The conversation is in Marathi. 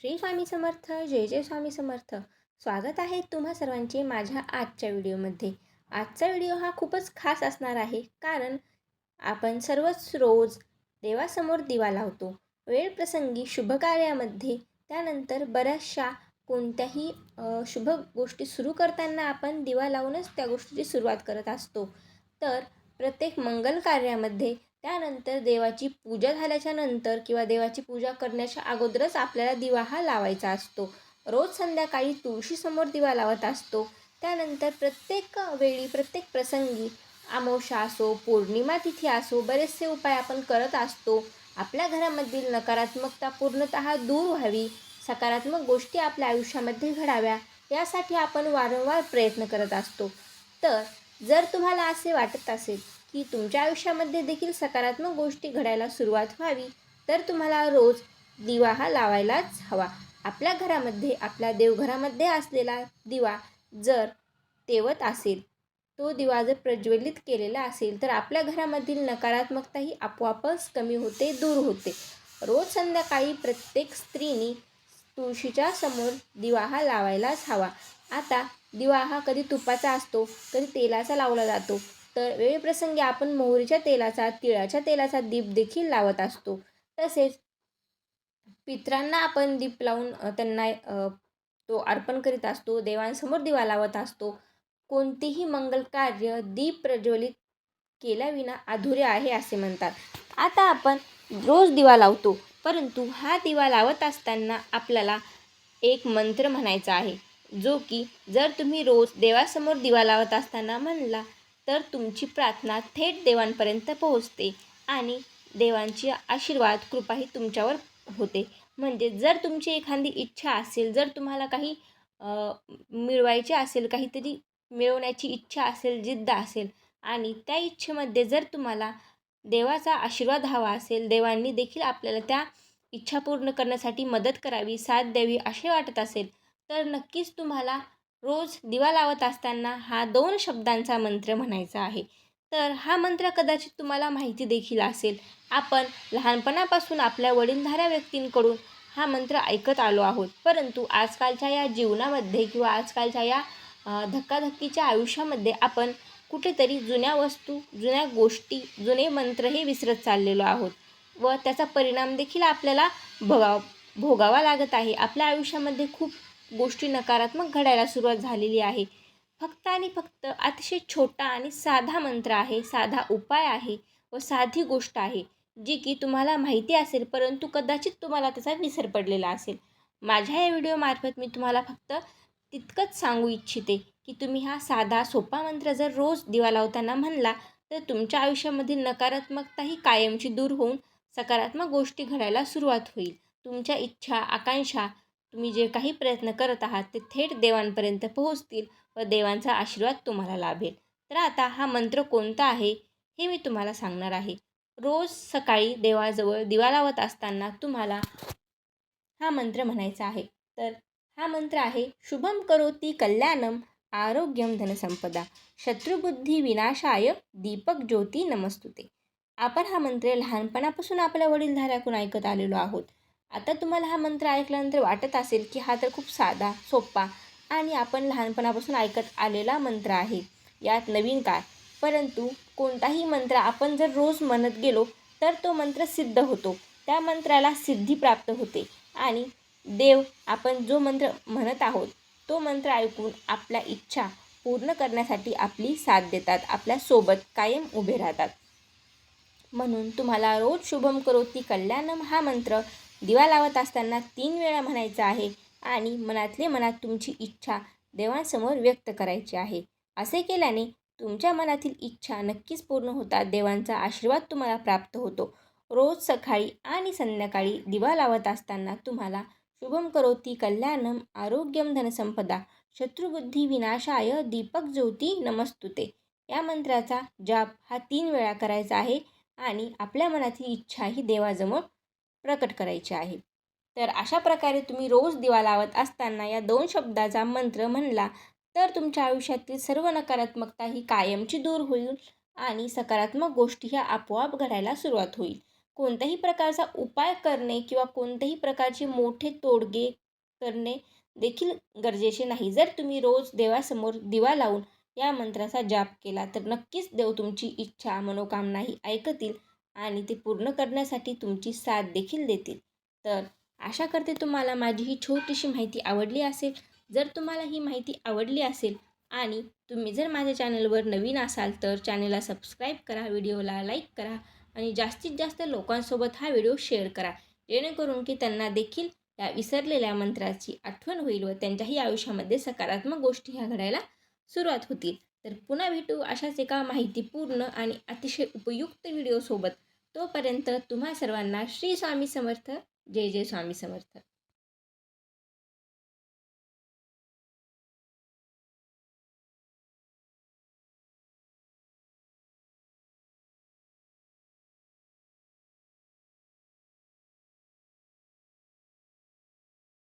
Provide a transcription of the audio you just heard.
श्री स्वामी समर्थ. जय जय स्वामी समर्थ. स्वागत आहे तुम्हा सर्वांचे माझ्या आजच्या व्हिडिओमध्ये. आजचा व्हिडिओ हा खूपच खास असणार आहे, कारण आपण सर्वच रोज देवासमोर दिवा लावतो. वेळप्रसंगी शुभकार्यामध्ये, त्यानंतर बऱ्याचशा कोणत्याही शुभ गोष्टी सुरू करताना आपण दिवा लावूनच त्या गोष्टीची सुरुवात करत असतो. तर प्रत्येक मंगल कार्यामध्ये, त्यानंतर देवाची पूजा झाल्याच्या नंतर किंवा देवाची पूजा करण्याच्या अगोदरच आपल्याला दिवा हा लावायचा असतो. रोज संध्याकाळी तुळशीसमोर दिवा लावत असतो. त्यानंतर प्रत्येक वेळी, प्रत्येक प्रसंगी, अमावस्या असो, पौर्णिमा तिथी असो, बरेचसे उपाय आपण करत असतो. आपल्या घरामधील नकारात्मकता पूर्णतः दूर व्हावी, सकारात्मक गोष्टी आपल्या आयुष्यामध्ये घडाव्या, यासाठी आपण वारंवार प्रयत्न करत असतो. तर जर तुम्हाला असे वाटत असेल की तुमच्या आयुष्यामध्ये देखील सकारात्मक गोष्टी घडायला सुरुवात व्हावी, तर तुम्हाला रोज दिवा हा लावायलाच हवा. आपल्या घरामध्ये, आपल्या देवघरामध्ये असलेला दिवा जर तेवत असेल, तो दिवा जर प्रज्वलित केलेला असेल, तर आपल्या घरामधील नकारात्मकता ही आपोआपच कमी होते, दूर होते. रोज संध्याकाळी प्रत्येक स्त्रीनी तुळशीच्या समोर दिवा हा लावायलाच हवा. आता दिवा हा कधी तुपाचा असतो, कधी तेलाचा लावला जातो. तर वेळप्रसंगी आपण मोहरीच्या तेलाचा, तिळाच्या तेलाचा दीप देखील लावत असतो. तसेच पितरांना आपण दीप लावून त्यांना तो अर्पण करीत असतो. देवांसमोर दिवा लावत असतो. कोणतेही मंगल कार्य दीप प्रज्वलित केल्याविना अधुरे आहे असे म्हणतात. आता आपण रोज दिवा लावतो, परंतु हा दिवा लावत असताना आपल्याला एक मंत्र म्हणायचा आहे, जो की जर तुम्ही रोज देवासमोर दिवा लावत असताना म्हणला, तर तुमची प्रार्थना थेट देवांपर्यंत पोहोचते आणि देवांची आशीर्वाद, कृपाही तुमच्यावर होते. म्हणजे जर तुमची एखादी इच्छा असेल, जर तुम्हाला काही मिळवायचे असेल, काहीतरी मिळवण्याची इच्छा असेल, जिद्द असेल आणि त्या इच्छेमध्ये जर तुम्हाला देवाचा आशीर्वाद हवा असेल, देवांनी देखील आपल्याला त्या इच्छा पूर्ण करण्यासाठी मदत करावी, साथ द्यावी असे वाटत असेल, तर नक्कीच तुम्हाला रोज दिवा लावत असताना हा 2 शब्दांचा मंत्र म्हणायचा आहे. तर हा मंत्र कदाचित तुम्हाला माहिती देखील असेल. आपण लहानपणापासून आपल्या वडीलधाऱ्या व्यक्तींकडून हा मंत्र ऐकत आलो आहोत. परंतु आजकालच्या या जीवनामध्ये किंवा आजकालच्या या धक्काधक्कीच्या आयुष्यामध्ये आपण कुठेतरी जुन्या वस्तू, जुन्या गोष्टी, जुने मंत्र हे विसरत चाललेलो आहोत व त्याचा परिणाम देखील आपल्याला भोगावा लागत आहे. आपल्या आयुष्यामध्ये खूप गोष्टी नकारात्मक घडायला सुरुवात झालेली आहे. फक्त आणि फक्त अतिशय छोटा आणि साधा मंत्र आहे, साधा उपाय आहे व साधी गोष्ट आहे, जी की तुम्हाला माहिती असेल, परंतु कदाचित तुम्हाला त्याचा विसर पडलेला असेल. माझ्या या व्हिडिओमार्फत मी तुम्हाला फक्त तितकंच सांगू इच्छिते की तुम्ही हा साधा सोपा मंत्र जर रोज दिवा लावताना म्हणला, तर तुमच्या आयुष्यामधील नकारात्मकता ही कायमची दूर होऊन सकारात्मक गोष्टी घडायला सुरुवात होईल. तुमच्या इच्छा, आकांक्षा, तुम्ही जे काही प्रयत्न करत आहात ते थेट देवांपर्यंत पोहोचतील व देवांचा आशीर्वाद तुम्हाला लाभेल. तर आता हा मंत्र कोणता आहे हे मी तुम्हाला सांगणार आहे. रोज सकाळी देवाजवळ दिवा लावत असताना तुम्हाला हा मंत्र म्हणायचा आहे. तर हा मंत्र आहे, शुभम करोती कल्याणम आरोग्यम धनसंपदा शत्रुबुद्धी विनाशाय दीपक ज्योती नमस्तुते. आपण हा मंत्र लहानपणापासून आपल्या वडीलधाऱ्याकडून ऐकत आलेलो आहोत. आता तुम्हाला हा मंत्र ऐकल्यानंतर वाटत असेल की हा तर खूप साधा, सोपा आणि आपण लहानपणापासून ऐकत आलेला मंत्र आहे. यात नवीन काय? परंतु कोणताही मंत्र आपण जर रोज म्हणत गेलो, तर तो मंत्र सिद्ध होतो. त्या मंत्राला सिद्धी प्राप्त होते आणि देव आपण जो मंत्र म्हणत आहोत, तो मंत्र ऐकून आपल्या इच्छा पूर्ण करण्यासाठी आपली साथ देतात, आपल्यासोबत कायम उभे राहतात. म्हणून तुम्हाला रोज शुभम करोती कल्याणम हा मंत्र दिवा लावत असताना 3 वेळा म्हणायचा आहे आणि मनातले मनात तुमची इच्छा देवांसमोर व्यक्त करायची आहे. असे केल्याने तुमच्या मनातील इच्छा नक्कीच पूर्ण होतात. देवांचा आशीर्वाद तुम्हाला प्राप्त होतो. रोज सकाळी आणि संध्याकाळी दिवा लावत असताना तुम्हाला शुभम करोती कल्याणम आरोग्यम धनसंपदा शत्रुबुद्धी विनाशाय दीपक ज्योती नमस्तुते या मंत्राचा जाप हा 3 वेळा करायचा आहे आणि आपल्या मनातील इच्छा ही देवाजवळ प्रकट करायची आहे. तर अशा प्रकारे तुम्ही रोज दिवा लावत असताना या 2 शब्दाचा मंत्र म्हणला, तर तुमच्या आयुष्यातील सर्व नकारात्मकता ही कायमची दूर होईल आणि सकारात्मक गोष्टी ह्या आपोआप घडायला सुरुवात होईल. कोणत्याही प्रकारचा उपाय करणे किंवा कोणत्याही प्रकारचे मोठे तोडगे करणे देखील गरजेचे नाही. जर तुम्ही रोज देवासमोर दिवा लावून या मंत्राचा जाप केला तर नक्कीच देव तुमची इच्छा, मनोकामना ही ऐकतील आणि ते पूर्ण करण्यासाठी तुमची साथ देखील देतील. तर आशा करते तुम्हाला माझी ही छोटीशी माहिती आवडली असेल. जर तुम्हाला ही माहिती आवडली असेल आणि तुम्ही जर माझ्या चॅनलवर नवीन असाल तर चॅनलला सबस्क्राईब करा, व्हिडिओला लाईक करा आणि जास्तीत जास्त लोकांसोबत हा व्हिडिओ शेअर करा. जेणेकरून की त्यांना देखील या विसरलेल्या मंत्राची आठवण होईल व त्यांच्याही आयुष्यामध्ये सकारात्मक गोष्टी ह्या घडायला सुरुवात होतील. तर पुन्हा भेटू अशाच एका माहितीपूर्ण आणि अतिशय उपयुक्त व्हिडिओसोबत. तोपर्यंत तुम्हा सर्वांना श्री स्वामी समर्थ. जय जय स्वामी समर्थ.